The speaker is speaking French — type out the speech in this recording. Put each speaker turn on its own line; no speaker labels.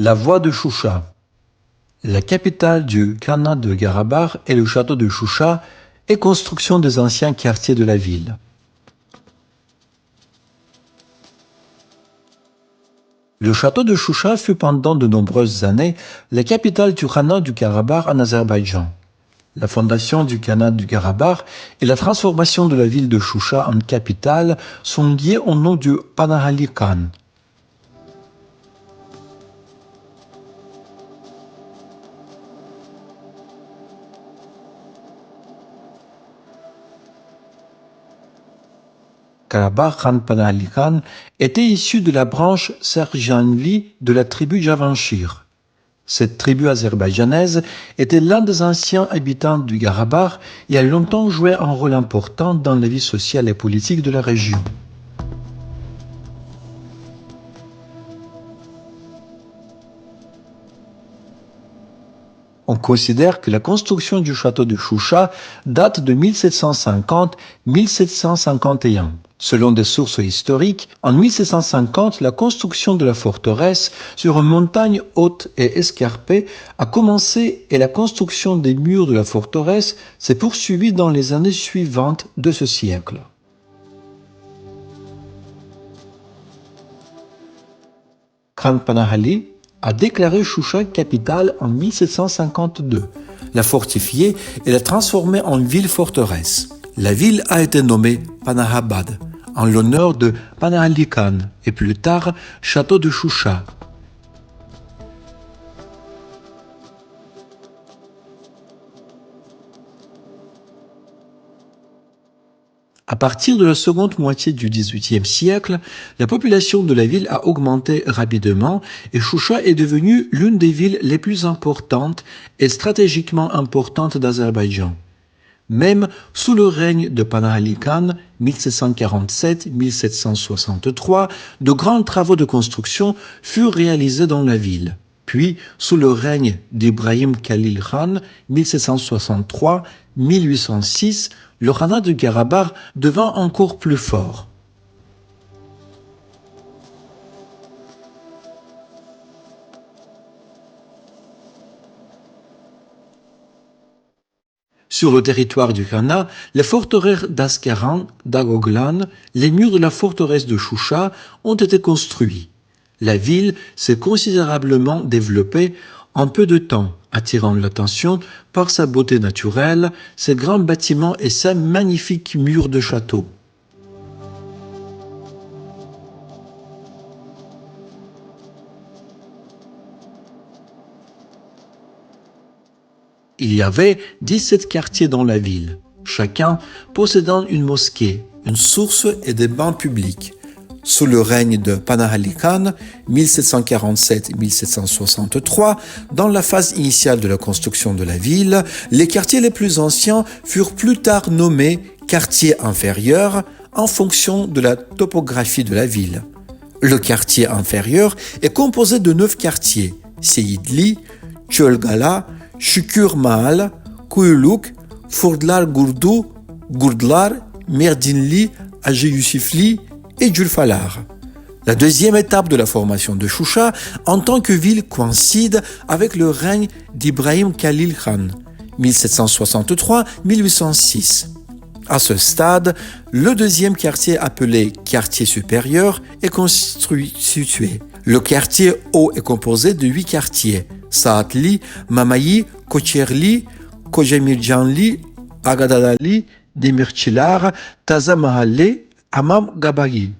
La voie de Choucha. La capitale du Khanat de Karabakh est le château de Choucha et construction des anciens quartiers de la ville. Le château de Choucha fut pendant de nombreuses années la capitale du Khanat du Karabakh en Azerbaïdjan. La fondation du Khanat du Karabakh et la transformation de la ville de Choucha en capitale sont liées au nom du Panahalli Khan. Karabakh Khan Panahalli Khan était issu de la branche Serjanli de la tribu Javanchir. Cette tribu azerbaïdjanaise était l'un des anciens habitants du Karabakh et a longtemps joué un rôle important dans la vie sociale et politique de la région. On considère que la construction du château de Choucha date de 1750-1751. Selon des sources historiques, en 1750, la construction de la forteresse sur une montagne haute et escarpée a commencé et la construction des murs de la forteresse s'est poursuivie dans les années suivantes de ce siècle. Khan Panahalli a déclaré Choucha capitale en 1752, l'a fortifiée et l'a transformée en ville-forteresse. La ville a été nommée Panahabad, en l'honneur de Panahalli Khan, et plus tard château de Choucha. À partir de la seconde moitié du XVIIIe siècle, la population de la ville a augmenté rapidement et Choucha est devenue l'une des villes les plus importantes et stratégiquement importantes d'Azerbaïdjan. Même sous le règne de Panahalli Khan, 1747-1763, de grands travaux de construction furent réalisés dans la ville. Puis, sous le règne d'Ibrahim Khalil Khan, 1763-1806, le Khanat de Karabakh devint encore plus fort. Sur le territoire du Khanat, les forteresses d'Askaran, d'Agoglan, les murs de la forteresse de Choucha ont été construits. La ville s'est considérablement développée en peu de temps, attirant l'attention par sa beauté naturelle, ses grands bâtiments et ses magnifiques murs de château. Il y avait 17 quartiers dans la ville, chacun possédant une mosquée, une source et des bains publics. Sous le règne de Panahalli Khan, 1747-1763, dans la phase initiale de la construction de la ville, les quartiers les plus anciens furent plus tard nommés quartiers inférieurs en fonction de la topographie de la ville. Le quartier inférieur est composé de 9 quartiers, Seyidli, Çölgala, Şükür Mahal, Kuyuluk, Furdlar Gurdu, Gurdlar, Merdinli, Hacı Yusifli et Julfalar. La deuxième étape de la formation de Choucha en tant que ville coïncide avec le règne d'Ibrahim Khalil Khan, 1763-1806. À ce stade, le deuxième quartier appelé quartier supérieur est constitué. Le quartier haut est composé de 8 quartiers: Saatli, Mamayi, Kocherli, Kojamirjanli, Agadadali, Demirçilar, Taza Mahalle, Hamam Gabari.